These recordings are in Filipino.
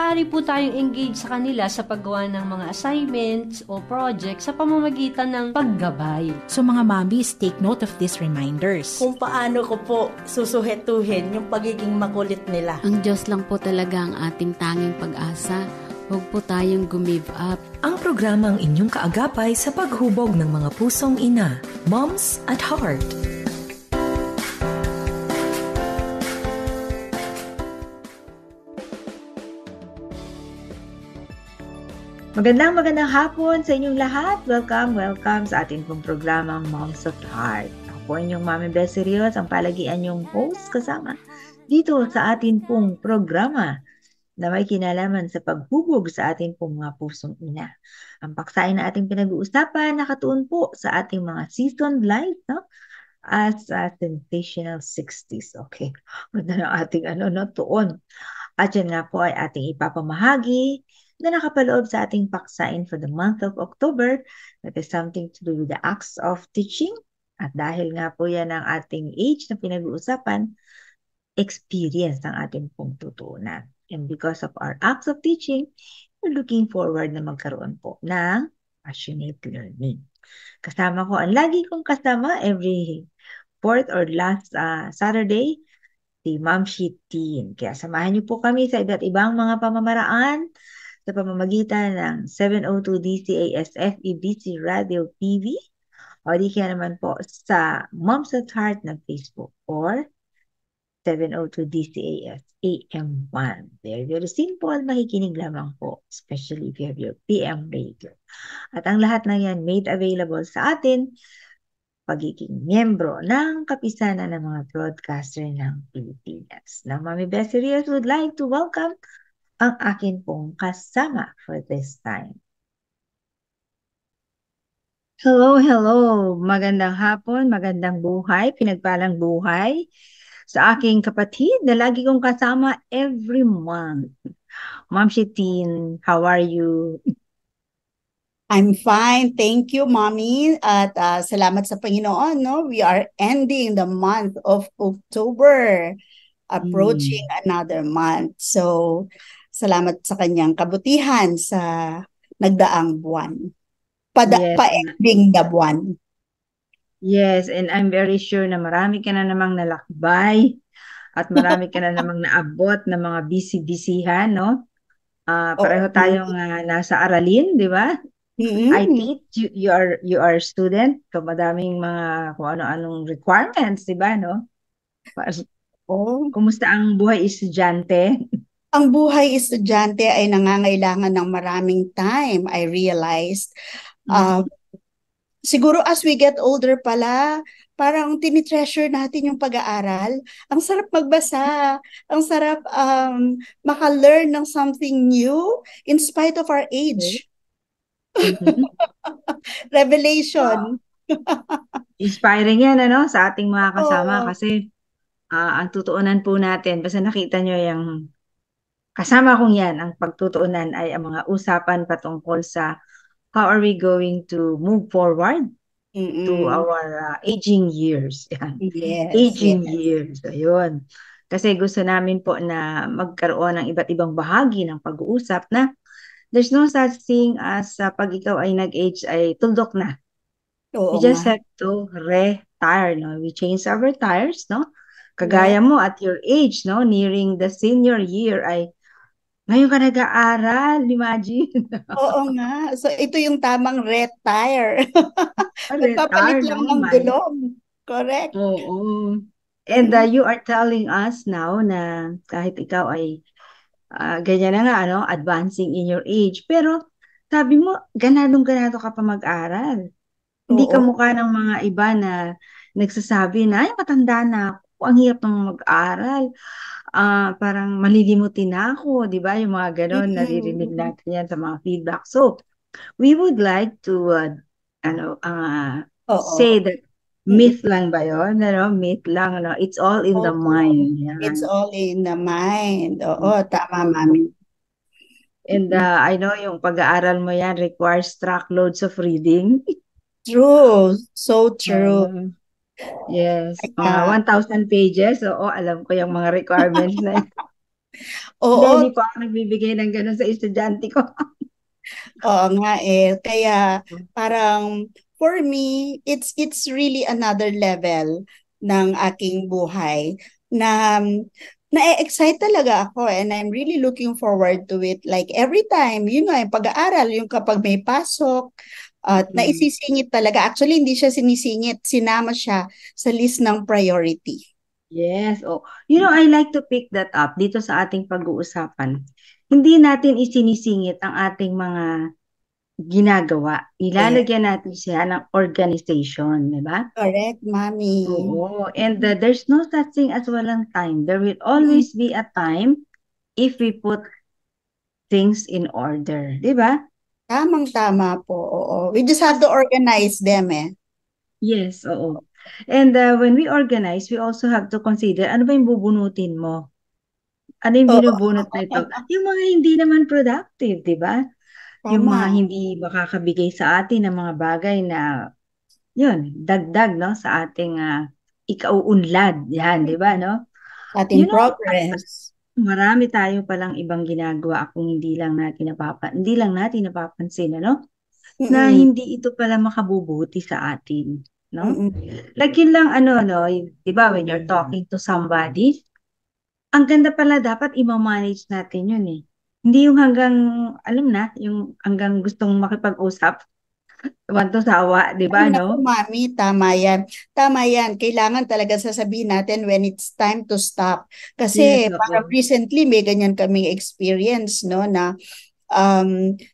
maaari po tayong engage sa kanila sa paggawa ng mga assignments o projects sa pamamagitan ng paggabay. So mga mommies, take note of these reminders. Kung paano ko po susuhetuhin yung pagiging makulit nila. Ang Diyos lang po talaga ang ating tanging pag-asa. Huwag po tayong gumive up. Ang programang inyong kaagapay sa paghubog ng mga pusong ina. Moms at Heart. Magandang hapon sa inyong lahat. Welcome sa ating pong programang Moms of Heart. Ako po inyong Mami Bessie Rios, ang palagian yung host kasama dito sa ating pong programa na may kinalaman sa paghubog sa ating pong mga pusong ina. Ang paksain na ating pinag-uusapan nakatuon po sa ating mga seasoned life, no? As a sensational 60s. Okay. Ganda ng ating tuon. At yan nga po ay ating ipapamahagi na nakapaloob sa ating paksain for the month of October. That is something to do with the acts of teaching. At dahil nga po yan ang ating age na pinag-uusapan, experience ang ating pong tutunan. And because of our acts of teaching, we're looking forward na magkaroon po ng passionate learning. Kasama ko, ang lagi kong kasama every fourth or last Saturday, si Ma'am Shitin. Kaya samahan niyo po kami sa iba't ibang mga pamamaraan sa pamamagitan ng 702 DCAS FEBC Radio TV o di kaya naman po sa Moms at Heart na Facebook or 702 DCAS AM1. Very simple, makikinig lamang po, especially if you have your PM radio. At ang lahat na yan made available sa atin pagiging miyembro ng kapisanan ng mga broadcaster ng Pilipinas. Now, Mami Bessie Rios would like to welcome ang akin pong kasama for this time. Hello. Magandang hapon, magandang buhay, pinagpalang buhay sa aking kapatid na lagi kong kasama every month. Ma'am Shitin, how are you? I'm fine. Thank you, Mommy. At salamat sa Panginoon, no? We are ending the month of October, approaching another month. So, salamat sa kanyang kabutihan sa nagdaang buwan. Pa-ending na buwan. Yes, and I'm very sure na marami ka na namang nalakbay at marami ka na namang naabot na mga busy-busyhan, no? Pareho tayong nasa aralin, di ba? I teach, you are student, so madaming mga kung ano-anong requirements, di ba, no? Kumusta ang buhay estudyante? Ang buhay estudyante ay nangangailangan ng maraming time, I realized. Siguro as we get older pala, parang tinitreasure natin yung pag-aaral. Ang sarap magbasa, ang sarap maka-learn ng something new in spite of our age. Revelation. Inspiring yan, sa ating mga kasama kasi ang tutuunan po natin, basta nakita nyo yung kasama kong yan, ang pagtutuunan ay ang mga usapan patungkol sa how are we going to move forward to our aging years. Years. Ayun. Kasi gusto namin po na magkaroon ng iba't ibang bahagi ng pag-uusap na there's no such thing as pag ikaw ay nag-age ay tuldok na. We just have to retire, no? We change our tires, no? Kagaya mo at your age, no? Nearing the senior year ay ngayon ka nag-aaral, imagine. Oo nga. So, ito yung tamang retire. Nagpapalit lang ng gulong. Correct. Oo. And you are telling us now na kahit ikaw ay ganyan na nga, advancing in your age. Pero, sabi mo, ganadong-ganado ka pa mag-aral. Hindi ka mukha ng mga iba na nagsasabi na, ay, matanda na ako. Ang hirap ng mag-aral. Parang malilimutin na ako, di ba? Yung mga ganon, naririnig natin yan sa mga feedback. So, we would like to say that myth lang ba yun? Myth lang, it's all in the mind. Yan. It's all in the mind. Oo, tama, Mami. And I know yung pag-aaral mo yan requires truckloads of reading. True. So true. Yes. Mga 1,000 pages. Oo, alam ko yung mga requirements na yun. Oo, Hindi po ako nagbibigay ng gano'n sa estudyante ko. oo nga eh. Kaya parang for me, it's really another level ng aking buhay na na-excite talaga ako and I'm really looking forward to it. Like every time, yun nga, yung pag-aaral, yung kapag may pasok, at naisisingit talaga. Actually, hindi siya sinisingit. Sinama siya sa list ng priority. Yes, oh. You know, I like to pick that up dito sa ating pag-uusapan. Hindi natin isinisingit ang ating mga ginagawa. Yeah. Ilalagyan natin siya ng organization, di ba? Correct, Mami. Oo. And there's no such thing as walang time. There will always be a time if we put things in order, di ba? Tamang-tama po. Oo. We just have to organize them eh. Yes, oo. And when we organize, we also have to consider ano ba yung bubunutin mo? Ano yung Oo. binubunot na ito? Yung mga hindi naman productive, di ba? Yung mga Tama. hindi makakabigay sa atin ng mga bagay na, yun, dagdag, no, sa ating ikauunlad. Yan, di ba, no? Ating You know, progress. marami tayo palang ibang ginagawa kung hindi lang natin napapansin, ano? Na Mm-mm. hindi ito pala makabubuti sa atin, no? Mm-mm. Like yun lang, ano, no, di ba, when you're talking to somebody, ang ganda pala dapat i-manage natin yun eh. Hindi yung hanggang, alam na, yung hanggang gustong makipag-usap, wanto sawa, di ba, Ay, naku, no? Mami, tama yan. Tama yan. Kailangan talaga sasabihin natin when it's time to stop. Yes, Kasi parang oo. recently may ganyan kaming experience, no, na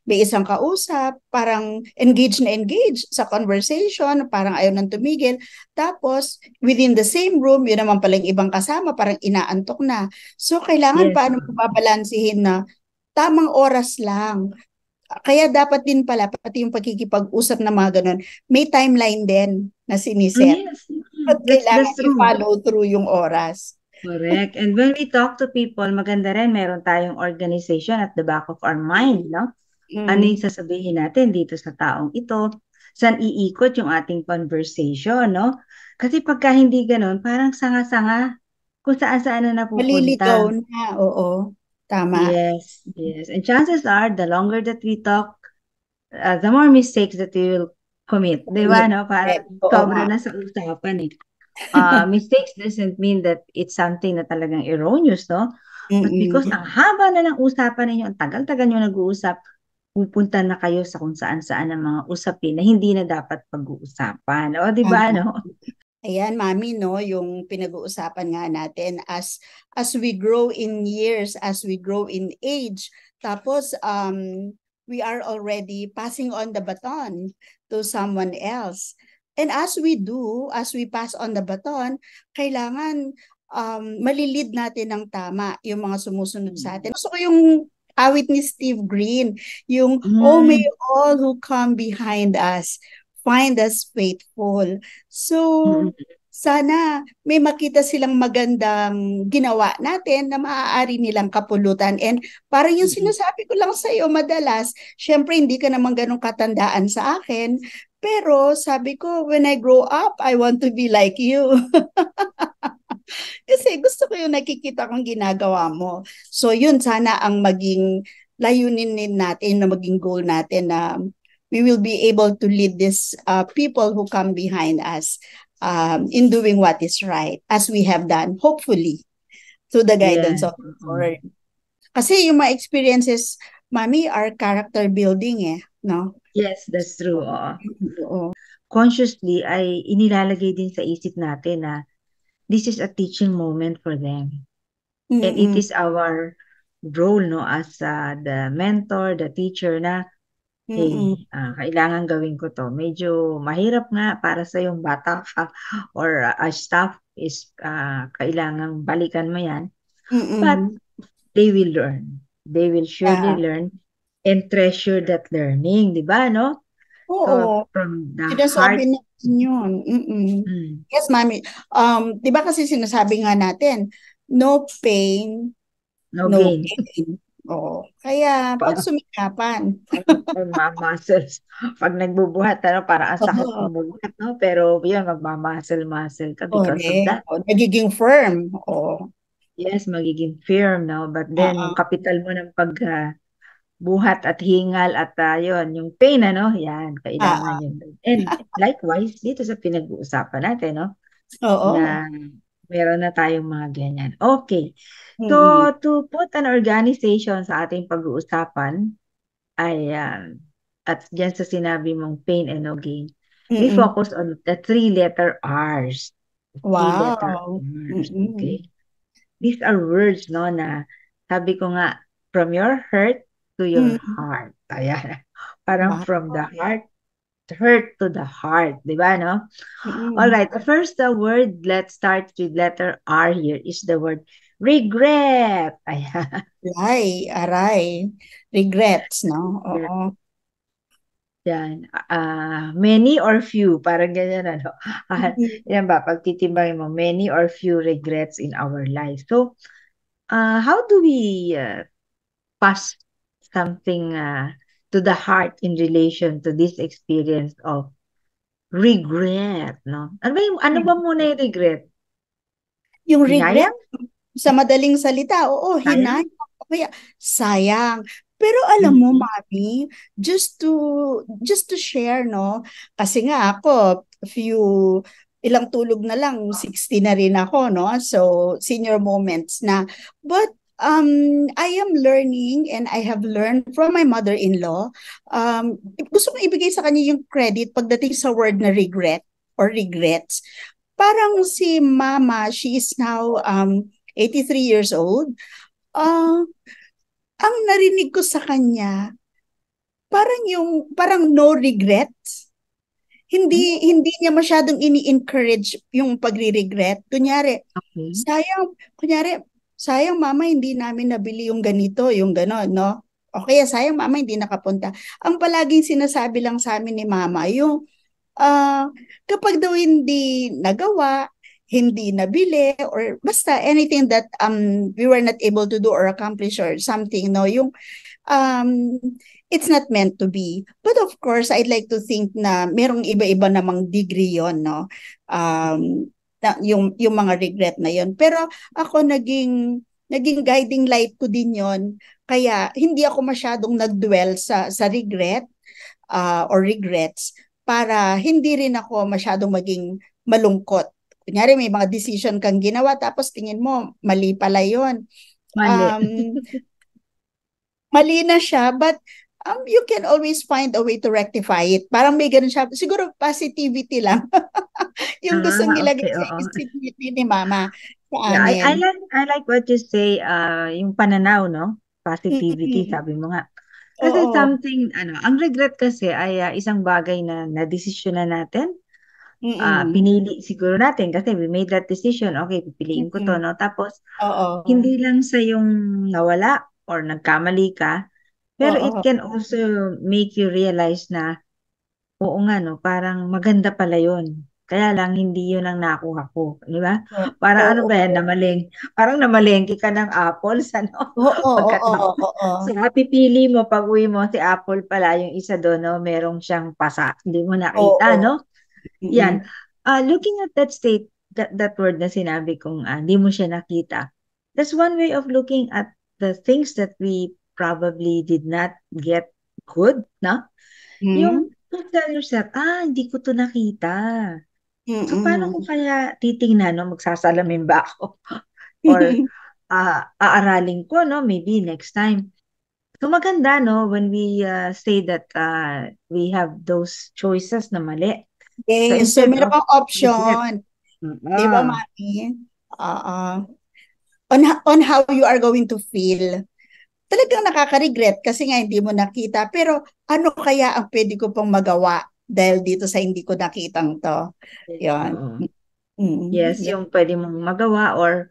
may isang kausap, parang engage sa conversation, parang ayaw nang tumigil. Tapos, within the same room, yun naman palang ibang kasama, parang inaantok na. So, kailangan Yes, paano mo babalansihin na tamang oras lang. Kaya dapat din pala, pati yung pagkikipag-usap na mga ganun, may timeline din na siniset. yes, At that's kailangan true. i-follow through yung oras. Correct. And when we talk to people, maganda rin, meron tayong organization at the back of our mind, no? Ano yung sasabihin natin dito sa taong ito? Saan iikot yung ating conversation, no? Kasi pagka hindi ganun, parang sanga-sanga kung saan-saan na Maliligaw napupunta. na, oo. Tama. Yes, yes. And chances are, the longer that we talk, the more mistakes that we will commit. Di ba, no? Parang Oo sobra nga. na sa usapan eh. Mistakes doesn't mean that it's something na talagang erroneous, no? But because ang haba na ng usapan ninyo, ang tagal-tagal nyo nag-uusap, pupunta na kayo sa kung saan-saan ng mga usapin na hindi na dapat pag-uusapan. O, di ba, no? Ayan, Mami, no, yung pinag-uusapan nga natin as we grow in years, as we grow in age, tapos we are already passing on the baton to someone else. And as we pass on the baton, kailangan malilid natin ng tama yung mga sumusunod sa atin. Gusto ko yung awit ni Steve Green, yung oh, may all who come behind us find us faithful. So, sana may makita silang magandang ginawa natin na maaari nilang kapulutan. And parang yung sinasabi ko lang sa iyo madalas, syempre hindi ka naman ganun katandaan sa akin, pero sabi ko, when I grow up, I want to be like you. Kasi gusto ko yung nakikita kong ginagawa mo. So yun, sana ang maging layunin natin, na maging goal natin na we will be able to lead these people who come behind us in doing what is right, as we have done, hopefully, through the guidance of the Lord. Kasi yung mga experiences, Mami, are character building eh, no? Yes, that's true. Consciously ay inilalagay din sa isip natin na this is a teaching moment for them. And it is our role, no, as the mentor, the teacher na kailangan gawin ko to. Medyo mahirap nga para sa yung bata ka or staff is kailangan balikan mo yan. But they will learn. They will surely learn and treasure that learning, di ba, no? Oo. So, from the Sinasabi heart. natin yun. Yes, Mami. Di ba kasi sinasabi nga natin, no pain, No no gain. gain. Oo. Kaya, pag sumikapan. Magmamuscles. Pag nagbubuhat, parang ang sakit bumubuhat, no? Pero yun, magmamuscle ka because of that. Nagiging firm. Oo. yes, magiging firm, no? But then, Oo. yung kapital mo ng buhat at hingal at yun, yung pain, ano? Yan, kailangan Oo. yun. And likewise, dito sa pinag-uusapan natin, no? Oo. Na meron na tayong mga ganyan. Okay. Mm-mm. So, to put an organization sa ating pag-uusapan, ay, at dyan sa sinabi mong pain and no gain, we Mm-mm. focus on the three-letter R's. Three-letter Wow. R's, Mm-mm. okay? These are words, no, na sabi ko nga, from your heart to your Mm. heart. Ayan. Parang Wow. from the heart to the heart. Di ba, no? All Mm-mm. right. The first word, let's start with letter R here, is the word regret. Ayan. Aray. Regrets, no? Oo. Yan. Many or few, parang ganyan, ano. Mm-mm. Yan ba, pagtitimbangin mo, many or few regrets in our life. So, how do we pass something to the heart in relation to this experience of regret, no? Ano ba muna yung regret? Yung regret, Hinayang? sa madaling salita, oo, Sayang? hinayang. O kaya, sayang. Pero alam mo, Mhm. Mami, just to share, no? Kasi nga ako, ilang tulog na lang, 60 na rin ako, no? So, senior moments na. But, I am learning and I have learned from my mother-in-law. Gusto kong ibigay sa kanya yung credit pagdating sa word na regret or regrets. Parang si Mama, she is now 83 years old. Ah, ang narinig ko sa kanya, parang no regrets. Hindi niya masyadong ini-encourage yung pagre-regret. Okay. Kunyari, sayang mama hindi namin nabili yung ganito, yung ganon, no? O kaya sayang mama hindi nakapunta. Ang palaging sinasabi lang sa amin ni mama, yung kapag daw hindi nagawa, hindi nabili, or basta anything that we were not able to do or accomplish or something, no, yung um, it's not meant to be. But of course, I'd like to think na merong iba-iba namang degree yon, no? Yung mga regret na yon. Pero ako naging guiding light ko din yon. Kaya hindi ako masyadong nagdwell sa regret or regrets para hindi rin ako masyadong maging malungkot. Kunyari may mga decision kang ginawa tapos tingin mo mali pala yon. Mali. Um, Mali na siya, but you can always find a way to rectify it. Parang may ganun siya. Siguro positivity lang. Yung gustong ilagay Okay, sa oo. isipan ni Mama sa Yeah, amin. I like what you say, yung pananaw, no? Positivity, Mm-mm. sabi mo nga. Kasi Oo. something, ang regret kasi ay isang bagay na na-desisyonan natin. Mm-mm. Pinili siguro natin kasi we made that decision. Okay, pipiliin ko to, Mm-mm. no? Tapos, Oo. hindi lang sa yung nawala or nagkamali ka, pero it Oo. can also make you realize na, oo nga, no? Parang maganda pala yun. Kaya lang, hindi yun ang nakuha ko. Di ba? Parang ano Oo. ba yan, parang namalengke ka ng apples, ano? Oo. Pagkatapos, Oo. Oo. so, pipili mo, pag uwi mo, si apple pala, yung isa doon, no? Merong siyang pasa. Hindi mo nakita, Oo. no? Mm-mm. Yan. Looking at that that word na sinabi kong hindi mo siya nakita, that's one way of looking at the things that we probably did not get good, no? Yung Mm-mm. to tell yourself, hindi ko to nakita. So, paano ko Mm-mm. kaya titingnan, no? Magsasalamin ba ako? Or aaralin ko, no? Maybe next time. So, maganda, no? When we say that we have those choices na mali. So, Yes. So, instead meron of kang regret, option. Di ba, Mami? Oo. On how you are going to feel. Talagang nakaka-regret kasi nga hindi mo nakita. Pero ano kaya ang pwede ko pong magawa dahil dito sa hindi ko nakitang to? Yan. oo. Mm, Yes, yan. yung pwede mong magawa or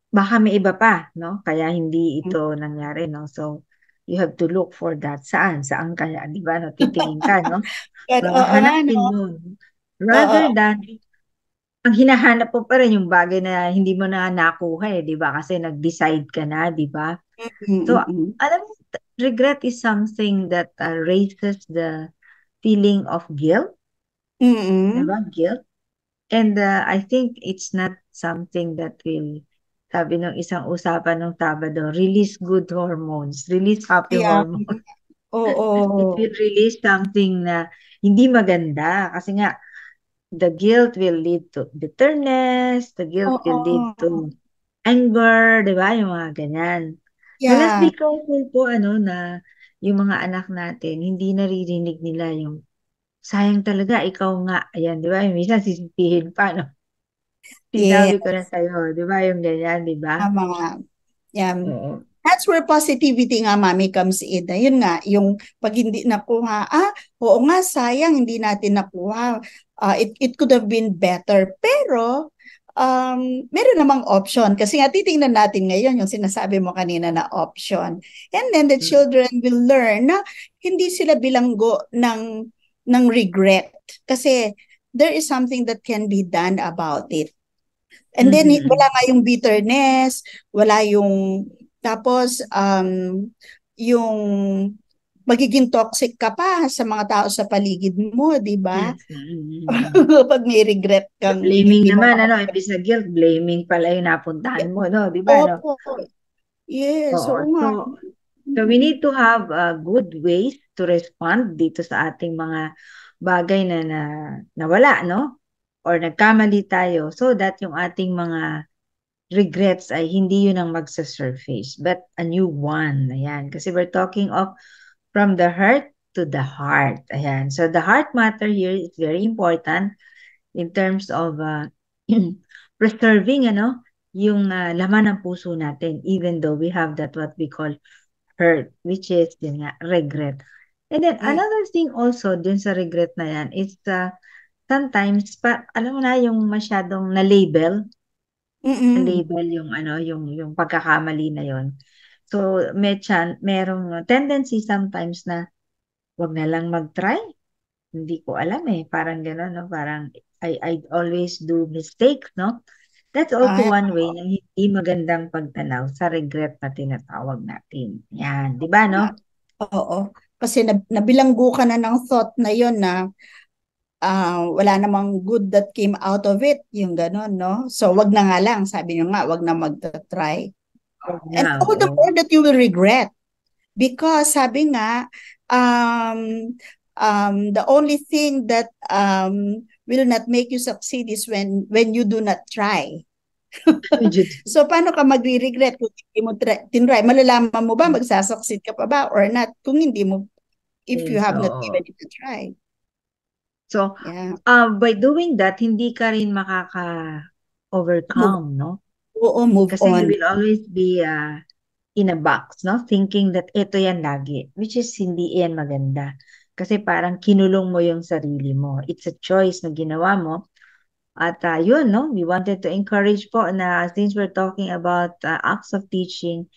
baka may iba pa, no? Kaya hindi ito nangyari, no? So, you have to look for that. Saan kaya, di ba? No? Titingin ka, no? Oo nga, no? Hanapin mo. Oo. Rather than, ang hinahanap mo pa rin yung bagay na hindi mo na nakuha, di ba? Kasi nag-decide ka na, di ba? So, Mm-mm. alam mo, regret is something that raises the feeling of guilt, di Mm-mm. ba? Guilt. And I think it's not something that will Sabi ng isang usapan ng Sabado, release good hormones, release happy Yeah. hormones. It Oo. will release something na hindi maganda kasi nga the guilt will lead to bitterness, the guilt will lead Oo. to anger, di ba? Yung mga ganyan. So let's Yeah. be careful po na yung mga anak natin, hindi naririnig nila yung sayang talaga, ikaw nga. Ayan, di ba? Minsan sisisihin pa, no? Yeah. Sinabi ko na sa'yo, di ba? Yung ganyan, di ba? Tama nga. Yeah. Oo. That's where positivity nga, Mami, comes in. Yun nga, yung pag hindi nakuha, oo nga, sayang, hindi natin nakuha. It could have been better. Pero, meron namang option. Kasi nga, titingnan natin ngayon yung sinasabi mo kanina na option. And then the children will learn na hindi sila bilanggo ng regret. Kasi there is something that can be done about it. And then, wala nga yung bitterness, wala yung, tapos, yung magiging toxic ka pa sa mga tao sa paligid mo, di ba? Yes. Pag may regret kang Blaming hindi mo naman, imbis na guilt, blaming pala yung napuntahan mo, no? Di ba, no? Opo. Yes, Oo. oo nga. So we need to have good ways to respond dito sa ating mga bagay na nawala, no? Or nagkamali tayo so that yung ating mga regrets ay hindi yun ang magsa-surface, but a new one. Ayan. Kasi we're talking of from the hurt to the heart. Ayan. So the heart matter here is very important in terms of preserving, yung laman ng puso natin, even though we have that what we call hurt, which is yun nga, regret. And then another thing also dun sa regret na yan is sometimes alam mo na yung masyadong na-label yung pagkakamali na yon. So merong tendency sometimes na wag na lang mag-try. Hindi ko alam parang gano'n, no? Parang I always do mistakes, no? That's also one way ng hindi magandang pagtanaw sa regret na tinatawag natin. Yan, di ba, no? Oo. Kasi nabilanggo ka na ng thought na yon na wala namang good that came out of it, yung gano'n, no? So, wag na nga lang, sabi nyo nga, wag na mag-try. And all the more that you will regret. Because, sabi nga, the only thing that will not make you succeed is when you do not try. So, paano ka magre-regret kung hindi mo tinry? Malalaman mo ba, magsasucceed ka pa ba or not kung hindi mo, if you have not given it a try. So, by doing that, hindi ka rin makaka-overcome, no? Oo, move Kasi on. you will always be in a box, no? Thinking that ito yan lagi, which is hindi yan maganda. Kasi parang kinulong mo yung sarili mo. It's a choice na ginawa mo. At yun, no? We wanted to encourage po na since we're talking about acts of teaching,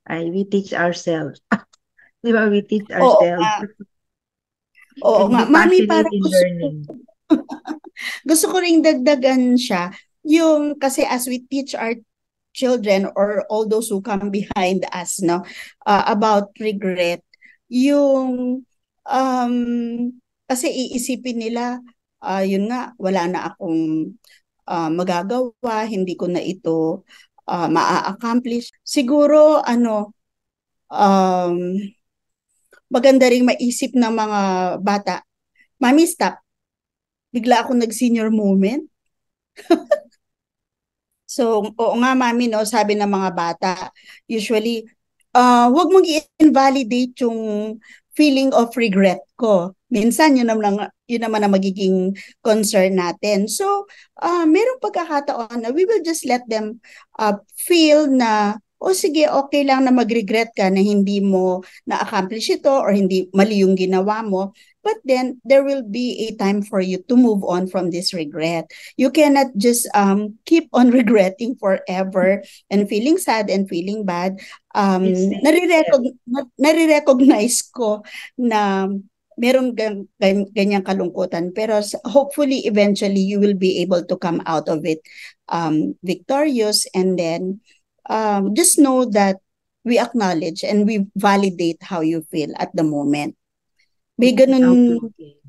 we teach ourselves. Di ba? We teach ourselves. Oo nga. Mami, parang gusto ko ring dagdagan siya. Yung, kasi as we teach our children or all those who come behind us, no, about regret, yung, kasi iisipin nila, yun nga, wala na akong magagawa, hindi ko na ito maa-accomplish. Siguro, maganda ring maisip ng mga bata, Mami, stop. Bigla ako nag-senior moment. So, oo nga, Mami, no, sabi ng mga bata, usually, huwag mong i-invalidate yung feeling of regret ko. Minsan, yun naman ang magiging concern natin. So, merong pagkakataon na we will just let them feel na, sige, okay lang na mag-regret ka na hindi mo na-accomplish ito or hindi mali yung ginawa mo. But then, there will be a time for you to move on from this regret. You cannot just keep on regretting forever and feeling sad and feeling bad. Nare-recognize ko na meron ganyang kalungkutan. Pero hopefully, eventually, you will be able to come out of it victorious. And then, just know that we acknowledge and we validate how you feel at the moment. May ganun,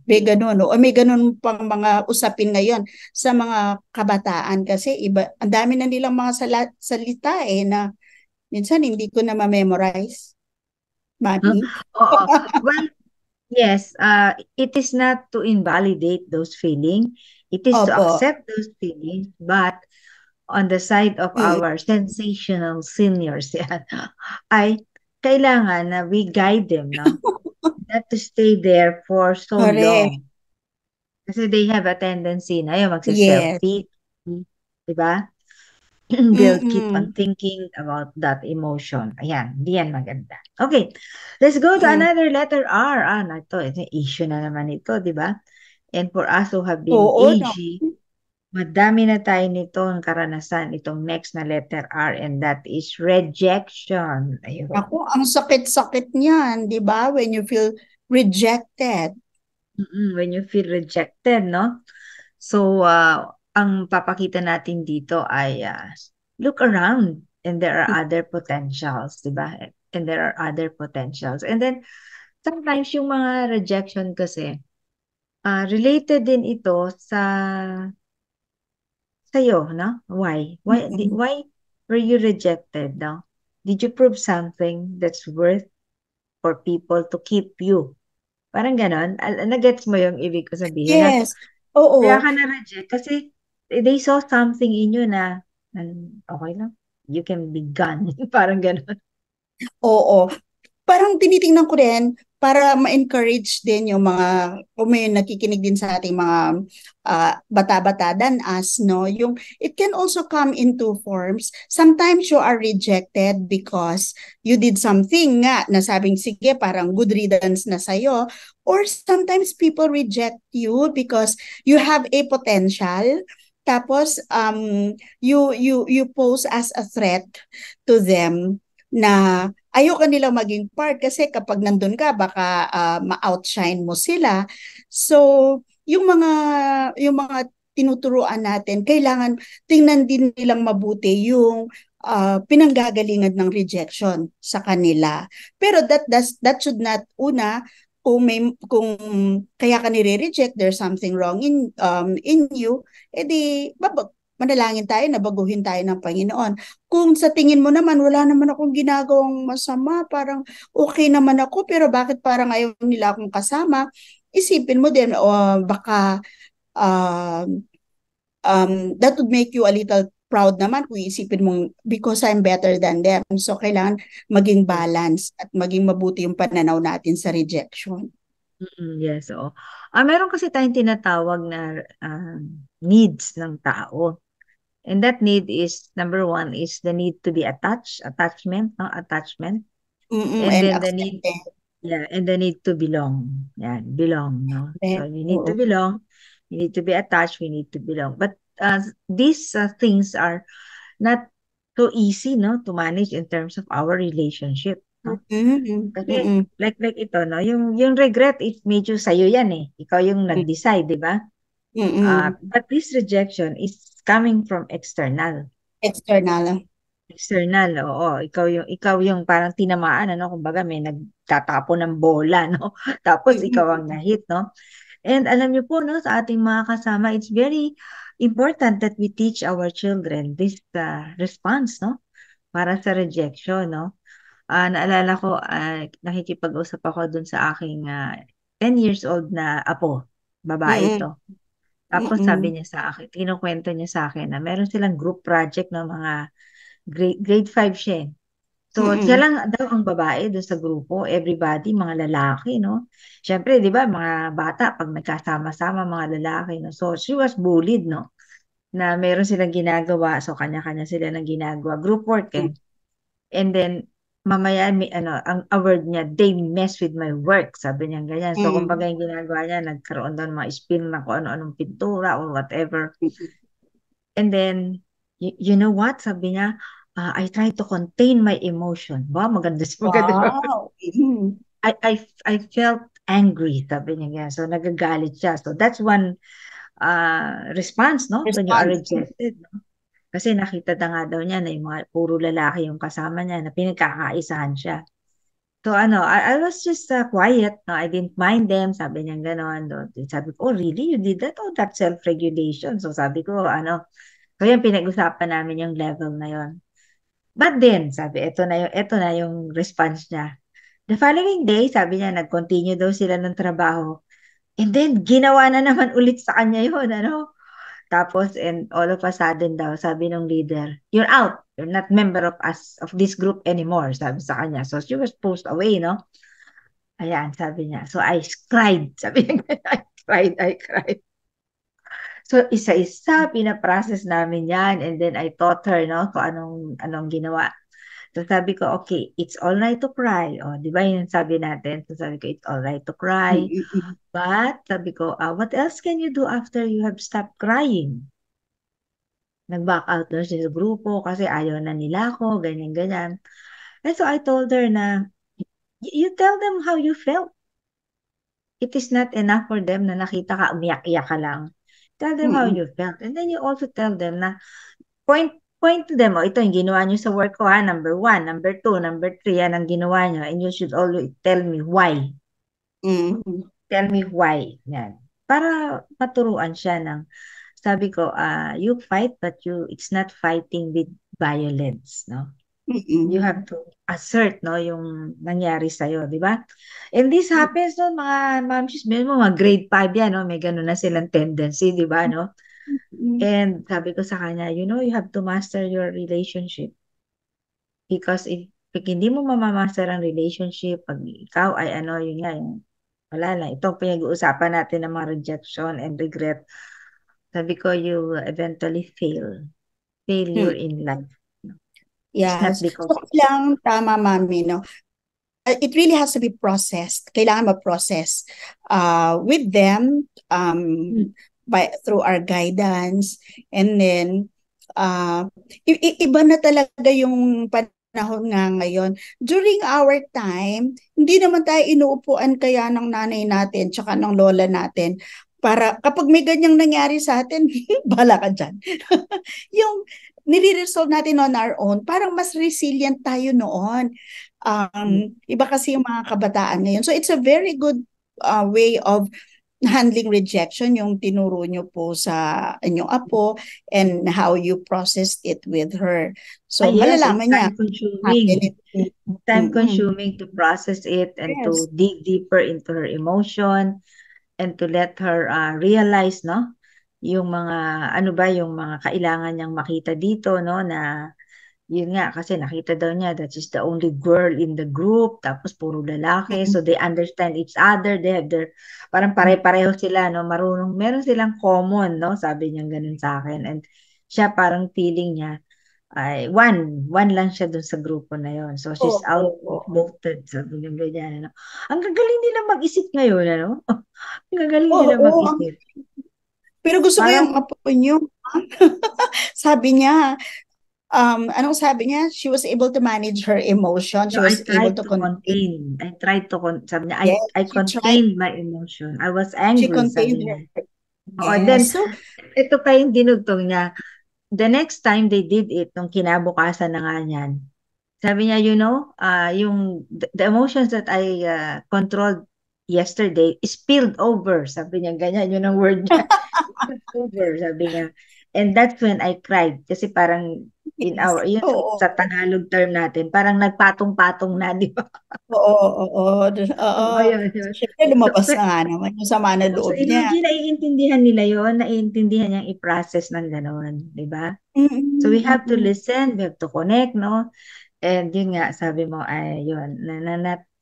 May ganun, o may ganun pang mga usapin ngayon sa mga kabataan kasi iba, ang dami na nilang mga salita na minsan hindi ko na ma-memorize, Huh? Mami. Oo. Well, yes, it is not to invalidate those feelings. It is to Opo. accept those feelings, but on the side of Mm, our sensational seniors, yan, ay kailangan na we guide them, no? Not to stay there for so correct. long. Kasi they have a tendency na yun, Yes. magse-self-pity, di ba? They'll keep on Mm-mm. thinking about that emotion. Ayan, di yan maganda. Okay, let's go to Mm. another letter R. Ito issue na naman ito, di ba? And for us who have been Oo, no. aging, madami na tayo nito ang karanasan, itong next na letter R, and that is rejection. Ayun. Ako, ang sakit-sakit niyan, di ba? When you feel rejected. When you feel rejected, no? So, ang papakita natin dito ay look around and there are other potentials, di ba? And there are other potentials. And then, sometimes yung mga rejection kasi, related din ito sa'yo, no? Why? Mm-mm. Why were you rejected, no? Did you prove something that's worth for people to keep you? Parang ganon. Nagets mo yung ibig ko sabihin na Yes. kaya Oo. ka na-reject kasi they saw something in you na okay lang. You can be gone. Parang ganon. Oo. Parang tinitingnan ko din para ma-encourage din yung mga, kung may nakikinig din sa ating mga bata-bata than us, no? Yung, it can also come in two forms. Sometimes you are rejected because you did something nga, nasabing, sige, parang good riddance na sa'yo. Or sometimes people reject you because you have a potential. Tapos, you pose as a threat to them na ayoko nilang maging part kasi kapag nandun ka baka ma-outshine mo sila. So, yung mga tinuturuan natin, kailangan tingnan din nilang mabuti yung pinanggagalingan ng rejection sa kanila. Pero that should not kung kaya ka nire-reject, there's something wrong in you, edi manalangin tayo na baguhin tayo ng Panginoon. Kung sa tingin mo naman, wala naman akong ginagawang masama, parang okay naman ako, pero bakit parang ayaw nila akong kasama, isipin mo din, baka um, that would make you a little proud naman kung isipin mong because I'm better than them. So, kailangan maging balance at maging mabuti yung pananaw natin sa rejection. Yes, oo. Meron kasi tayong tinatawag na needs ng tao. And that need is, number one, is the need to be attachment, no? Attachment. And And then the need, accepted. and the need to belong. Yan, belong, no? So you need to Oo. belong, you need to be attached, we need to belong. But these things are not so easy, no, to manage in terms of our relationship, no? Mm-mm. Kasi Mm-mm. like ito, no, yung regret is medyo sa'yo yan eh. Ikaw yung nag-decide, di ba? Mm-mm. But this rejection is coming from external. External. External, oo. Ikaw yung parang tinamaan, ano, kumbaga may nagtatapo ng bola, no? Tapos ikaw ang nahit, no? And alam niyo po, no, sa ating mga kasama, it's very important that we teach our children this response, no? Para sa rejection, no? Naalala ko, nakikipag-usap ako dun sa aking 10 years old na apo, babae Mm-mm. to. Tapos sabi Mm-mm. niya sa akin, kinukwento niya sa akin na meron silang group project ng mga grade 5 siya. So, siya Mm-mm. lang daw ang babae doon sa grupo, everybody, mga lalaki, no? Siyempre, di ba, mga bata, pag nagkasama-sama, mga lalaki, no? So, she was bullied, no? Na meron silang ginagawa, so kanya-kanya sila ng ginagawa, group work, eh. And then, mamaya, ang award niya, they mess with my work, sabi niya ganyan. So, kumbaga yung ginagawa niya, nagkaroon doon mga spill na kung ano-anong pintura or whatever. And then, you know what? Sabi niya, I try to contain my emotion. Ba, maganda. Wow. Mm. I felt angry, sabi niya ganyan. So, nagagalit siya. So, that's one response, no? When you are Response. rejected, no? Kasi nakita na nga daw niya na yung mga puro lalaki yung kasama niya na pinagkakaisahan siya. So I was just quiet, no? I didn't mind them. Sabi niya gano'n. No? Sabi ko, oh really? You did that? Oh, that's self-regulation. So sabi ko, so yung pinag-usapan namin yung level na yon. But then, sabi, ito na yung response niya. The following day, sabi niya, nag-continue daw sila ng trabaho. And then, ginawa na naman ulit sa kanya yun, Tapos, and all of a sudden daw, sabi ng leader, you're out. You're not member of us, of this group anymore, sabi sa kanya. So, she was pushed away, no? Ayan, sabi niya. So, I cried. Sabi niya, I cried. So, isa-isa, pinaprocess namin yan. And then, I taught her, no, kung anong ginawa. So, sabi ko, okay, it's all right to cry. O, di ba yun sabi natin? So, sabi ko, it's all right to cry. But, sabi ko, what else can you do after you have stopped crying? Nag-back out doon siya sa grupo kasi ayaw na nila ako, ganyan-ganyan. And so, I told her na, you tell them how you felt. It is not enough for them na nakita ka, umiyak-iyak ka lang. Tell them how you felt. And then you also tell them na, point to them, ito yung ginawa nyo sa work ko, number 1, number 2, number 3, yan ang ginawa nyo. And you should always tell me why. Tell me why. Yan. Para maturuan siya ng, sabi ko, you fight, but it's not fighting with violence, no? You have to assert, no, yung nangyari sa'yo, di ba? And this happens, no, mga mamsis, mga grade 5 yan, no? May ganun na silang tendency, di ba, no? And sabi ko sa kanya, you have to master your relationship. Because if hindi mo mamamaster ang relationship, pag ikaw ay yun nga, wala lang. Itong pinag-uusapan natin ng mga rejection and regret. Sabi ko, you eventually fail. Failure in life. Yes. So, lang, tama, Mami, no? It really has to be processed. Kailangan ma-process with them, through our guidance, and then iba na talaga yung panahon nga ngayon. During our time, hindi naman tayo inuupuan kaya ng nanay natin tsaka ng lola natin para kapag may ganyang nangyari sa atin, bahala ka dyan. Yung nire-resolve natin on our own, parang mas resilient tayo noon. Iba kasi yung mga kabataan ngayon. So it's a very good way of handling rejection, yung tinuro nyo po sa inyong apo and how you processed it with her. So malalaman niya. Time-consuming to process it and to dig deeper into her emotion and to let her realize, no, yung mga yung mga kailangan niyang makita dito, no, na yun nga kasi nakita daw niya that she's the only girl in the group, tapos puro lalaki, so they understand each other, they have their parang pare-pareho sila, no, meron silang common, no, sabi niya ganun sa akin. And siya parang feeling niya ay one lang siya dun sa grupo na yon. So she's outvoted, sabi niya ganyan, no. Ang gagaling nila mag-isip ngayon, ang gagaling nila mag-isip. Pero gusto ko yung apo niyo. Sabi niya, anong sabi niya? She was able to manage her emotion. She was able to contain. I tried to sabi niya, I contained my emotion. I was angry. She contained her. Then, ito pa yung dinugtong niya. The next time they did it, nung kinabukasan na nga niyan, sabi niya, yung the emotions that I controlled yesterday spilled over. Sabi niya, ganyan, yun ang word niya. Over, sabi niya. And that's when I cried. Kasi parang in our, sa Tagalog term natin, parang nagpatong-patong na, di ba? Oo. Siyempre lumabas na nga naman yung sama na loob niya. Hindi naiintindihan nila yon, naiintindihan niyang i-process ng gano'n, di ba? So we have to listen, we have to connect, no? And yun nga, sabi mo, ay yun,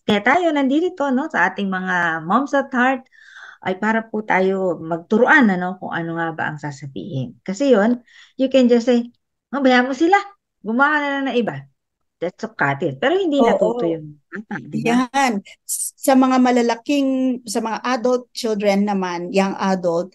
kaya tayo nandito, no, sa ating mga Moms at Heart, ay para po tayo magturuan, kung ano nga ba ang sasabihin. Kasi yun, you can just say, bayaan mo sila, gumawa na lang na iba. That's so cut it. Pero hindi natuto yung bata, diba? Yan. Sa mga sa mga adult children naman, young adult,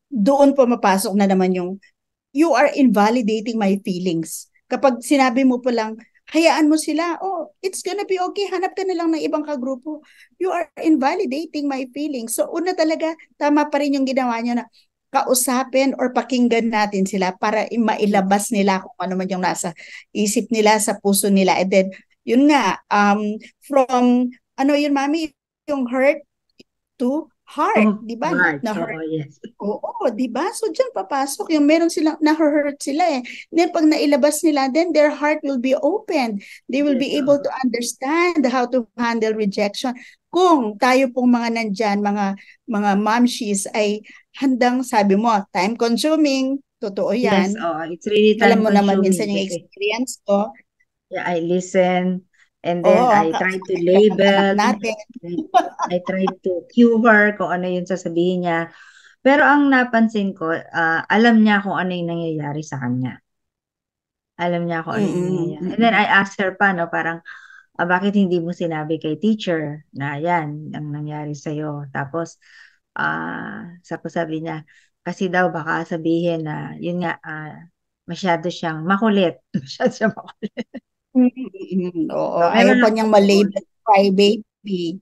doon pumapasok na naman yung, you are invalidating my feelings. Kapag sinabi mo pa lang, hayaan mo sila, it's gonna be okay, hanap ka na lang ng ibang kagrupo. You are invalidating my feelings. So una talaga, tama pa rin yung ginawa niyo na kausapin or pakinggan natin sila para mailabas nila kung ano man yung nasa isip nila, sa puso nila. And then, Yun nga, from, ano yun, Mami, yung hurt to heart, Oh, di ba? right. Na Oo, hurt. yes. Oo, di ba? So, dyan papasok yung meron silang, na-hurt sila eh. Then, pag nailabas nila, then their heart will be open. They will Yes, be able to understand how to handle rejection. Kung tayo pong mga nandyan, mga momshies ay handang, sabi mo, time consuming, totoo yes, yan. it's really time Alam mo naman consuming minsan yung kasi experience ko. yeah, I listen and then Oo, I try to ng anak label, natin. I try to cue her kung ano yung sasabihin niya. Pero ang napansin ko, alam niya kung ano yung nangyayari sa kanya. Alam niya kung ano yung Mm-mm, nangyayari. And then mm-mm. I asked her pa, no, parang, bakit hindi mo sinabi kay teacher na yan ang nangyari sa'yo? Tapos, sabi niya, kasi daw baka sabihin na, yun nga, masyado siyang makulit. Masyado siyang makulit. Oo, So, may ayaw mga pa niyang malabel cry baby.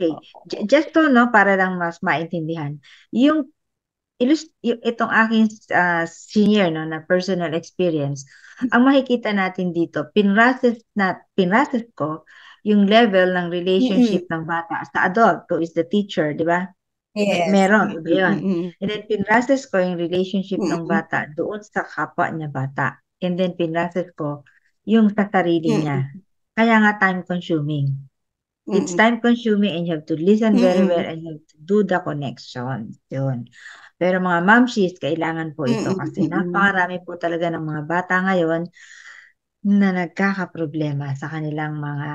okay. Just to, no, para lang mas maintindihan. Yung, itong aking senior, no, na personal experience, ang makikita natin dito, pinrases ko yung level ng Mm-mm. relationship ng bata sa adult, who is the teacher, di ba? Yes. Meron, iba yun. Mm-mm. And then pinrases ko yung relationship ng Mm-mm. bata doon sa kapwa niya bata. And then pinrases ko yung sa sarili niya. Mm-mm. Kaya nga time consuming. It's Mm-mm. time consuming and you have to listen very well Mm-mm. and you have to do the connection. Yun. Pero mga momshies, kailangan po ito kasi Mm-mm. napakarami po talaga ng mga bata ngayon na nagkakaproblema sa kanilang mga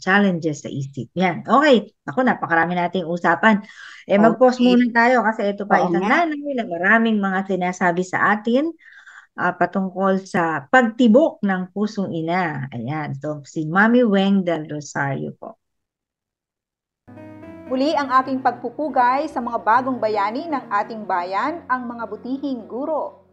challenges sa isip. Yan. Okay. Ako, napakarami nating usapan. Mag-pause Okay. muna tayo kasi ito pa Oo isang nga. nanay na maraming mga sinasabi sa atin patungkol sa pagtibok ng pusong ina. Ayan. So, si Mami Weng del Rosario po. Muli ang aking pagpupugay sa mga bagong bayani ng ating bayan, ang mga butihing guro.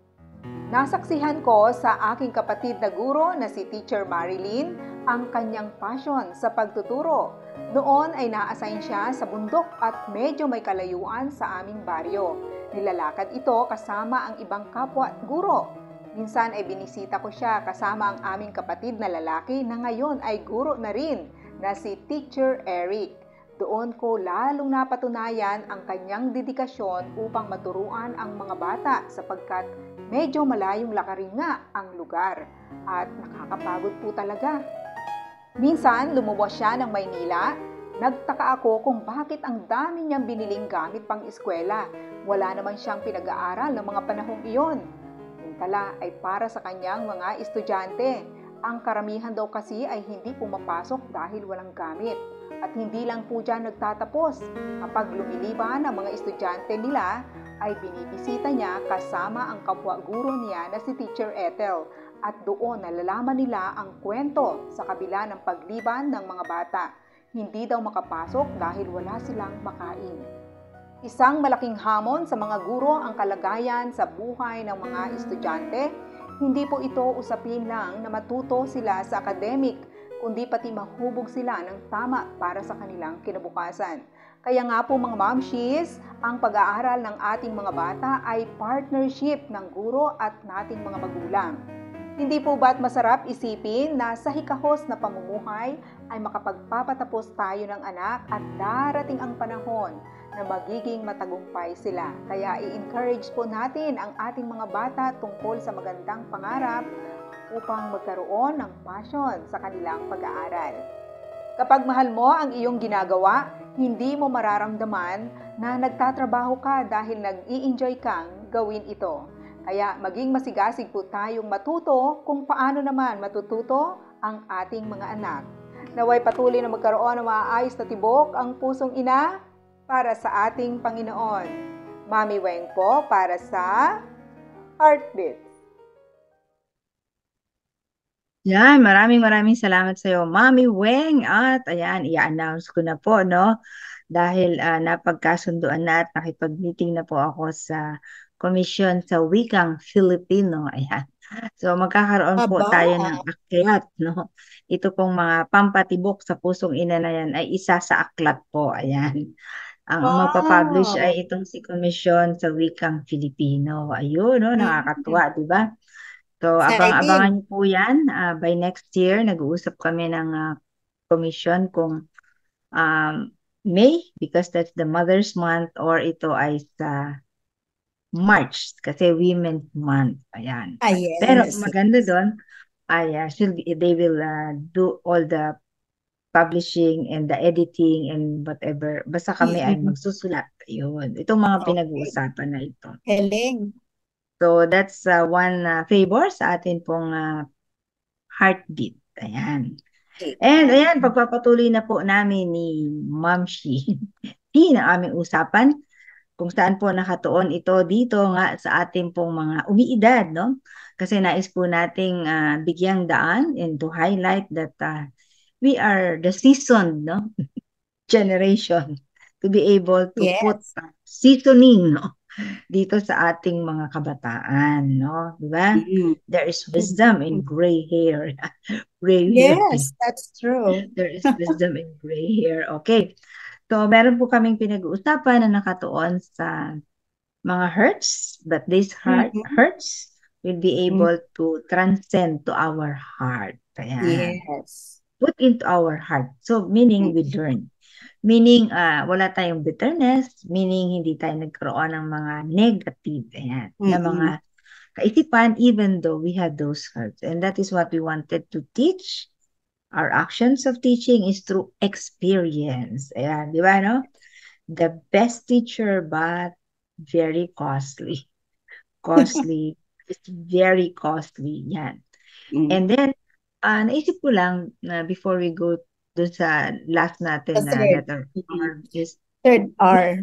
Nasaksihan ko sa aking kapatid na guro na si Teacher Marilyn ang kanyang passion sa pagtuturo. Noon ay na-assign siya sa bundok at medyo may kalayuan sa aming baryo. Nilalakad ito kasama ang ibang kapwa guro. Minsan ay binisita ko siya kasama ang aming kapatid na lalaki na ngayon ay guro na rin na si Teacher Eric. Doon ko lalong napatunayan ang kanyang dedikasyon upang maturuan ang mga bata sapagkat medyo malayong lakarin nga ang lugar at nakakapagod po talaga. Minsan lumuwas siya ng Maynila. Nagtaka ako kung bakit ang dami niyang biniling gamit pang eskwela. Wala naman siyang pinag-aaral ng mga panahong iyon. Yun pala ay para sa kanyang mga estudyante. Ang karamihan daw kasi ay hindi pumapasok dahil walang gamit. At hindi lang po dyan nagtatapos. Kapag lumiliban ang mga estudyante nila, ay binibisita niya kasama ang kapwa guro niya na si Teacher Ethel. At doon nalalaman nila ang kwento sa kabila ng pagliban ng mga bata. Hindi daw makapasok dahil wala silang makain. Isang malaking hamon sa mga guro ang kalagayan sa buhay ng mga estudyante. Hindi po ito usapin lang na matuto sila sa academic, kundi pati mahubog sila ng tama para sa kanilang kinabukasan. Kaya nga po mga momshies, ang pag-aaral ng ating mga bata ay partnership ng guro at nating mga magulang. Hindi po ba't masarap isipin na sa hikahos na pamumuhay ay makapagpapatapos tayo ng anak at darating ang panahon na magiging matagumpay sila. Kaya i-encourage po natin ang ating mga bata tungkol sa magandang pangarap upang magkaroon ng passion sa kanilang pag-aaral. Kapag mahal mo ang iyong ginagawa, hindi mo mararamdaman na nagtatrabaho ka dahil nag-i-enjoy kang gawin ito. Kaya maging masigasig po tayong matuto kung paano naman matututo ang ating mga anak. Naway patuloy na magkaroon ng maayos na tibok ang pusong ina para sa ating Panginoon. Mami Weng po para sa Heartbeat. Yan, maraming salamat sa iyo, Mami Weng. At ayan, i-announce ko na po, no? Dahil napagkasunduan na at nakipag-meeting na po ako sa Komisyon sa Wikang Filipino. Ayan. So magkakaroon po tayo ng aklat, no? Ito pong mga pampatibok sa pusong ina na yan ay isa sa aklat po. Ayan. Ang mapapublish ay itong si Komisyon sa Wikang Filipino. Ayun, no? Nakakatuwa, di ba? So, abang-abangan Exciting. niyo po yan. By next year, nag-uusap kami ng commission kung um, May, because that's the Mother's Month, or ito ay sa March, kasi Women's Month. Ayan. Pero Yes. maganda doon, they will do all the publishing and the editing and whatever. Basta kami ay Mm-mm. magsusulat. Yun. Itong mga Okay. pinag-uusapan na ito. Galing. So, that's one favor sa atin pong heartbeat. Ayan. And ayan, pagpapatuloy na po namin ni Ma'am Shi. Ang aming usapan kung saan po nakatuon ito dito nga sa ating pong mga umiidad, no? Kasi nais po nating bigyang daan and to highlight that we are the seasoned, no? Generation to be able to put Yes. seasoning, no? Dito sa ating mga kabataan, no? Diba? Mm. There is wisdom in gray hair. Gray hair. Yes, that's true. There is wisdom in gray hair. Okay. So, meron po kaming pinag-uusapan na nakatuon sa mga hurts, but this hurts will be able to transcend to our heart. Ayan. Yes. Put into our heart. So, meaning we learn. Meaning, wala tayong bitterness, meaning hindi tayo nagkaroon ng mga negative, ayan, na mga kaisipan, even though we had those hurts. And that is what we wanted to teach. Our actions of teaching is through experience. Ayan, di ba, no? The best teacher, but very costly. Costly. It's very costly. Yan. And then, naisip ko lang na before we go to sa last natin na letter R, is third R.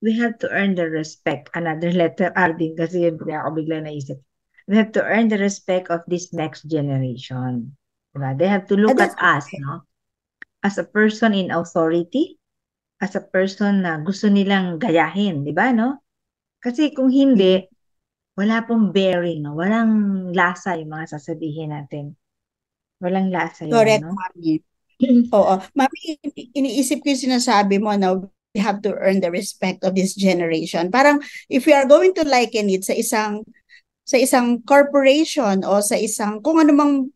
we have to earn the respect. Another letter R din kasi yun, kaya ako bigla naisip. We have to earn the respect of this next generation. Diba? They have to look at us, no? As a person in authority, as a person na gusto nilang gayahin, di ba, no? Kasi kung hindi, wala pong bearing, no? Walang lasa yung mga sasabihin natin. Walang lasa yun, Correct, no? Mami. Oo. Mami, iniisip ko yung sinasabi mo na we have to earn the respect of this generation. Parang if we are going to liken it sa isang corporation o sa isang kung anumang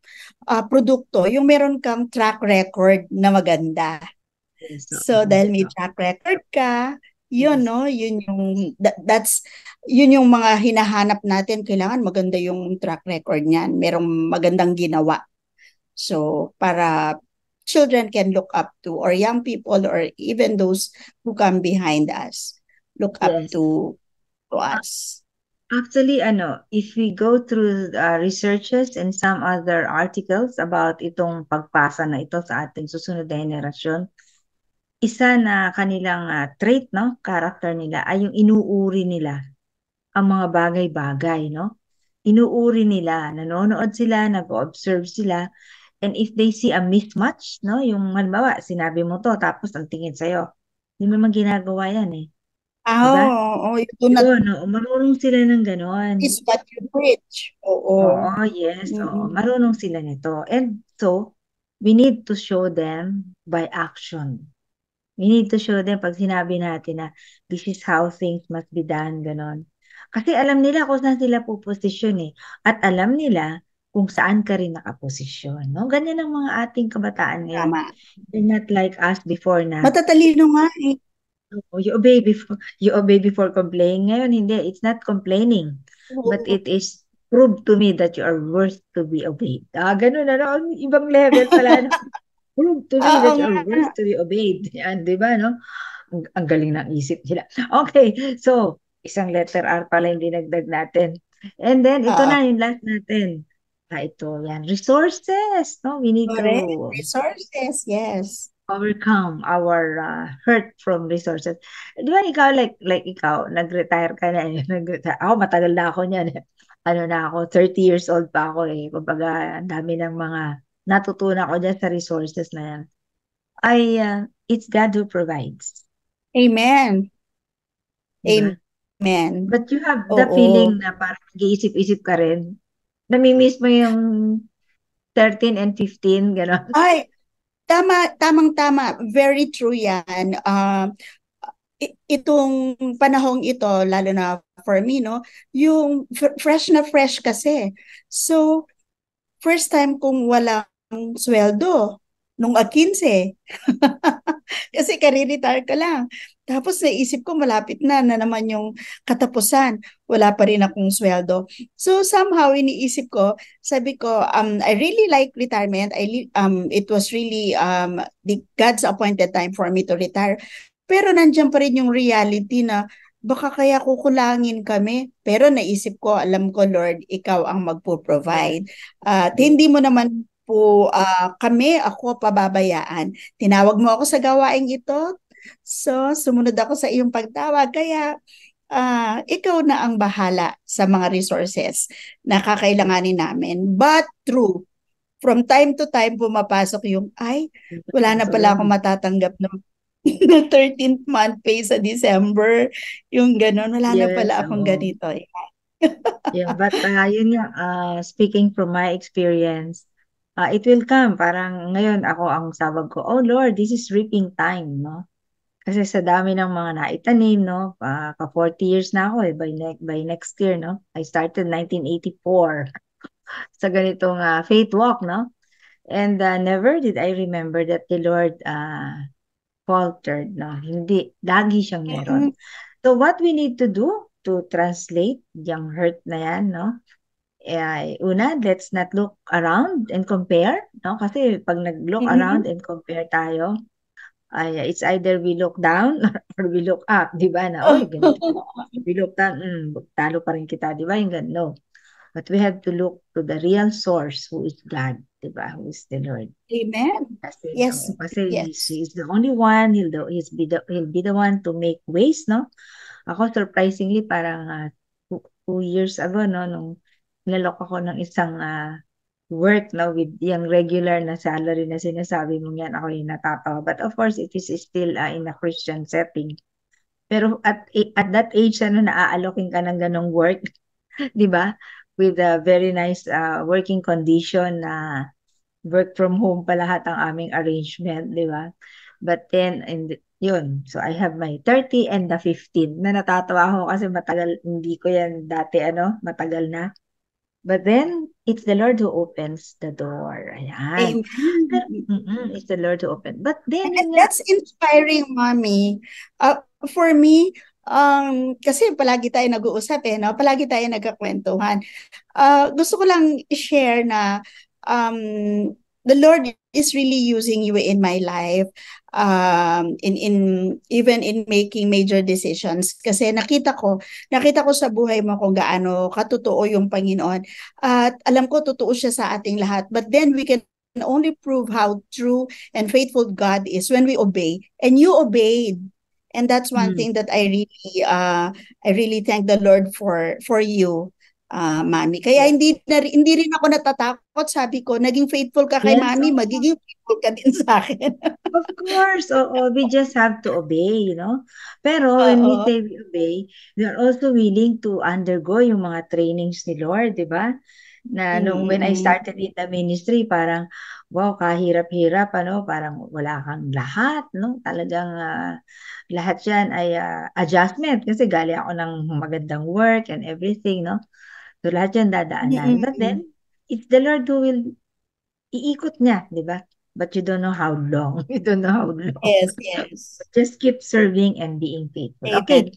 produkto, yung meron kang track record na maganda. Yes, So dahil may track record ka, yun, no, yun yung mga hinahanap natin. Kailangan maganda yung track record niyan, merong magandang ginawa. So para children can look up to, or young people, or even those who come behind us, look up to us. Actually, if we go through researches and some other articles about itong pagpasa na ito sa ating susunod na henerasyon, isa na kanilang trait, no, character nila ay yung inuuri nila ang mga bagay-bagay, no? Inuuri nila, nanonood sila, nag-observe sila, and if they see a mismatch, no, yung halimbawa, sinabi mo to, tapos ang tingin sa'yo, hindi mo naman ginagawa yan eh. Diba? Marunong sila ng ganon. Is what you preach. Oo. Yes. Marunong sila nito. And so, we need to show them by action. We need to show them pag sinabi natin na this is how things must be done, ganon. Kasi alam nila kung saan sila puposisyon eh. At alam nila kung saan ka rin nakaposisyon. No? Ganyan ang mga ating kabataan ngayon. Tama. They're not like us before na. Matatalino nga eh. You obey before complaining. Ngayon, hindi. It's not complaining. But it is prove to me that you are worth to be obeyed. Ganun na. Ibang level pala. Prove to me that you are worth to be obeyed. Yan, di ba, no? Ang galing ng isip nila. Okay, so, isang letter R pala yung dinagdag natin. And then, ito na yung last natin. Ito, yan. Resources, no? We need to... Resources, yes. Overcome our hurt from resources. Di ba ikaw, like ikaw, nag-retire ka na. Ako, matagal na ako niyan. Na ako, 30 years old pa ako eh. Kumbaga, ang dami ng mga natutunan ko dyan sa resources na yan. It's God who provides. Amen. Diba? Amen. But you have the feeling na parang nag-iisip-isip ka rin. Namimiss mo yung 13 and 15, gano'n. Ay, tamang-tama. Very true yan. itong panahong ito, lalo na for me, no, yung fresh na fresh kasi. So, first time kong walang sweldo nung 15. Kasi kare-retire ka lang. Tapos naisip ko malapit na naman yung katapusan. Wala pa rin akong sweldo. So somehow iniisip ko, sabi ko, I really like retirement. It was really the God's appointed time for me to retire. Pero nandiyan pa rin yung reality na baka kaya kukulangin kami. Pero naisip ko, alam ko, Lord, ikaw ang magpo-provide. At hindi mo naman po ako pababayaan. Tinawag mo ako sa gawaing ito. So, sumunod ako sa iyong pagtawag. Kaya, ikaw na ang bahala sa mga resources na kakailanganin namin. But true, from time to time, pumapasok yung, wala na pala akong matatanggap ng 13th month pay sa December. Yung gano'n, wala na pala akong ganito. Yeah, but yun nga, speaking from my experience, it will come. Parang ngayon ako ang sawag ko, oh Lord, this is reaping time, no? Kasi sa dami ng mga naitanim, no? Pa 40 years na ako by next year, no? I started 1984 sa ganitong faith walk, no? And never did I remember that the Lord faltered, no? Hindi, lagi siyang meron. So what we need to do to translate yung hurt na yan, no? Una, let's not look around and compare, no? Kasi pag nag-look around and compare tayo, it's either we look down or we look up, di ba? Na, ganito. We look down, talo pa rin kita, di ba? Yung ganun, no. But we have to look to the real source, who is God, di ba? Who is the Lord. Amen. Kasi, Yes. He's the only one, he'll be the one to make ways, no? Ako, surprisingly, parang 2 years ago, no, nung nalok ako ng isang work, no, with yung regular na salary na sinasabi mo yan, ako yung natatawa. But of course, it is still in a Christian setting. Pero at that age, naaalokin ka ng ganong work, di ba? With a very nice working condition na work from home pa lahat ang aming arrangement, di ba? But then, yun. So, I have my 30 and the 15 na natatawa ako kasi matagal, hindi ko yan dati, matagal na. But then, it's the Lord who opens the door. Ayan. Amen. It's the Lord who opens. But then, And that's inspiring, Mommy. For me, kasi palagi tayo nag-uusap no? Palagi tayo nagkakwentuhan. Gusto ko lang i-share na the Lord is really using you in my life, even in making major decisions. Kasi nakita ko sa buhay mo kung gaano katotoo yung Panginoon. At alam ko totoo siya sa ating lahat. But then we can only prove how true and faithful God is when we obey. And you obeyed. And that's one thing that I really thank the Lord for you. Mami. Kaya hindi rin ako natatakot. Sabi ko, naging faithful ka kay Mami, magiging faithful ka din sa akin. Of course, we just have to obey, Pero when we say we obey, we are also willing to undergo yung mga trainings ni Lord, di ba? Na when I started in the ministry, parang, wow, kahirap-hirap, parang wala kang lahat, Talagang lahat yan ay adjustment kasi galing ako ng magandang work and everything, So, lahat yan dadaanan. But then, it's the Lord who will iikot niya, di ba? But you don't know how long. You don't know how long. Yes. But just keep serving and being faithful. Okay.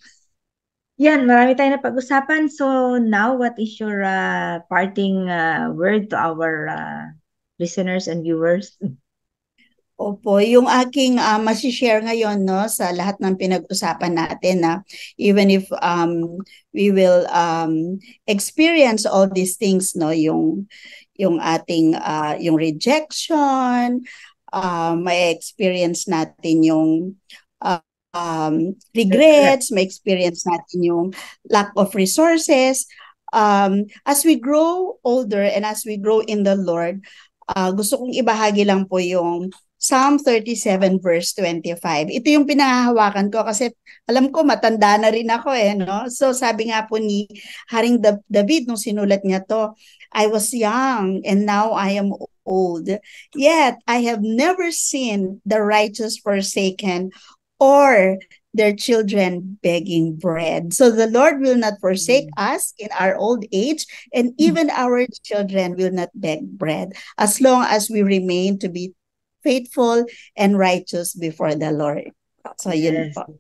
Yan, marami tayong napag-usapan. So, now, what is your parting word to our listeners and viewers? Opo, yung aking masishare ngayon sa lahat ng pinag-usapan natin na even if we will experience all these things yung ating yung rejection, may experience natin yung regrets, may experience natin yung lack of resources. As we grow older and as we grow in the Lord, gusto kong ibahagi lang po yung Psalm 37 verse 25. Ito yung pinahahawakan ko kasi alam ko matanda na rin ako So sabi nga po ni Haring David nung sinulat niya to, I was young and now I am old. Yet I have never seen the righteous forsaken or their children begging bread. So the Lord will not forsake us in our old age, and even our children will not beg bread as long as we remain to be faithful and righteous before the Lord. So yun Yes. po.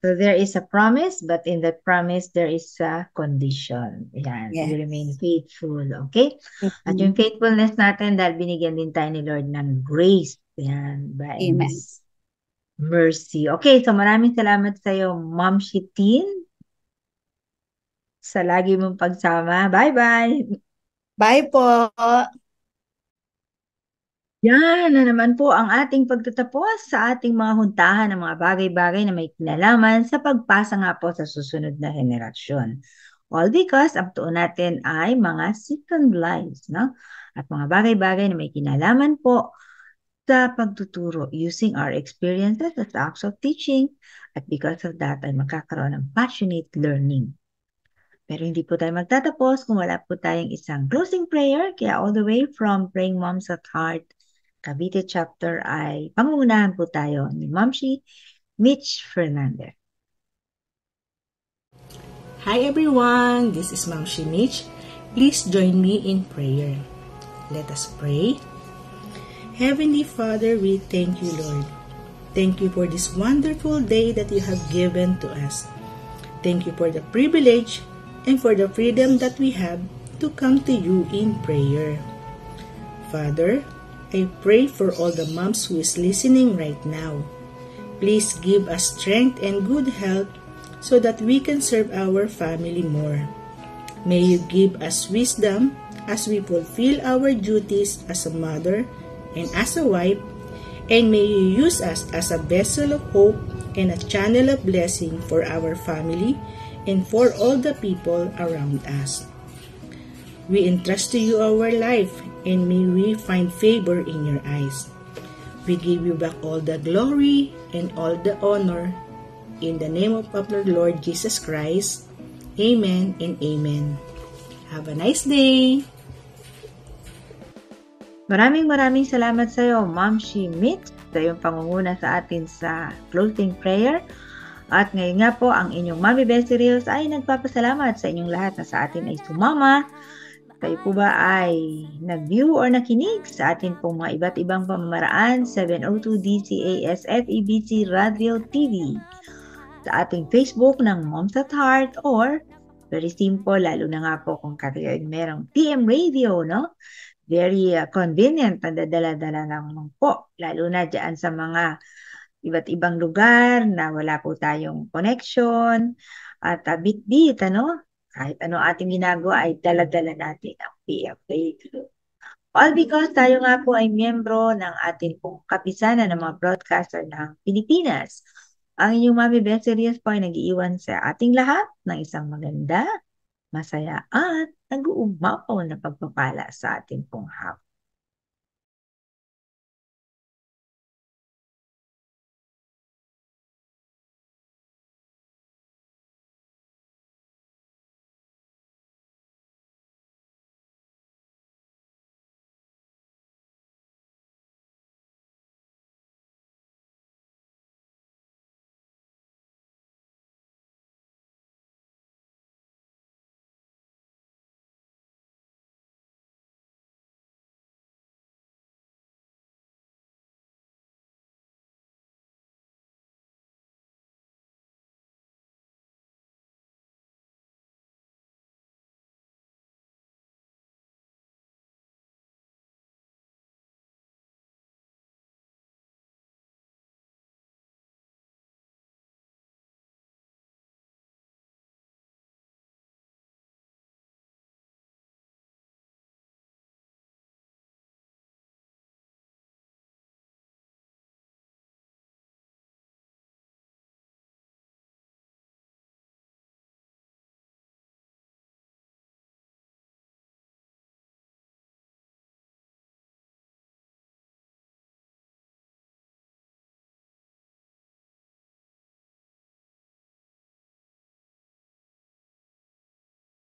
So there is a promise, but in that promise, there is a condition. Yan, Yes. you remain faithful, okay? At yung faithfulness natin, dahil binigyan din tayo ni Lord ng grace. Yan, by Amen. His mercy. Okay, so maraming salamat sa iyo, Ma'am Shitin, sa lagi mong pagsama. Bye-bye! Bye po. Yan na naman po ang ating pagtatapos sa ating mga huntahan ng mga bagay-bagay na may kinalaman sa pagpasa nga po sa susunod na henerasyon. All because ang tuon natin ay mga second lives, no? At mga bagay-bagay na may kinalaman po sa pagtuturo using our experiences as acts of teaching. At because of that ay magkakaroon ng passionate learning. Pero hindi po tayo magtatapos kung wala po tayong isang closing prayer. Kaya all the way from Praying Moms at Heart, Cavite chapter ay pangungunahan po tayo ni Mamshi Mitch Fernandez. Hi everyone, this is Ma'am Mitch. Please join me in prayer. Let us pray. Heavenly Father, we thank you, Lord. Thank you for this wonderful day that you have given to us. Thank you for the privilege and for the freedom that we have to come to you in prayer. Father, I pray for all the moms who is listening right now. Please give us strength and good health so that we can serve our family more. May you give us wisdom as we fulfill our duties as a mother and as a wife, and may you use us as a vessel of hope and a channel of blessing for our family and for all the people around us. We entrust to you our life, and may we find favor in your eyes. We give you back all the glory and all the honor. In the name of our Lord Jesus Christ, Amen and Amen. Have a nice day! Maraming salamat sa iyo, Ma'am Mitch, sa iyong pangunguna sa atin sa closing prayer. At ngayon nga po, ang inyong Mami Bessie Rios ay nagpapasalamat sa inyong lahat na sa atin ay sumama. Kayo po ba ay nag-view or nakinig sa atin pong mga iba't ibang pamamaraan, 702 DCAS FEBC Radio TV, sa ating Facebook ng Moms at Heart, or very simple, lalo na nga po kung kayo ay merong TM Radio, no? Very convenient, nadadala-dala lang po, lalo na dyan sa mga iba't ibang lugar na wala po tayong connection at bit-bit, ano? Kahit ano ating ginagawa ay dala-dala natin ang PF Radio. All because tayo nga po ay miyembro ng ating pong kapisanan ng mga broadcaster ng Pilipinas. Ang inyong Mami Bessie Rios po ay nag-iiwan sa ating lahat ng isang maganda, masaya at nag-uumapaw na pagpapala sa ating pong hapon.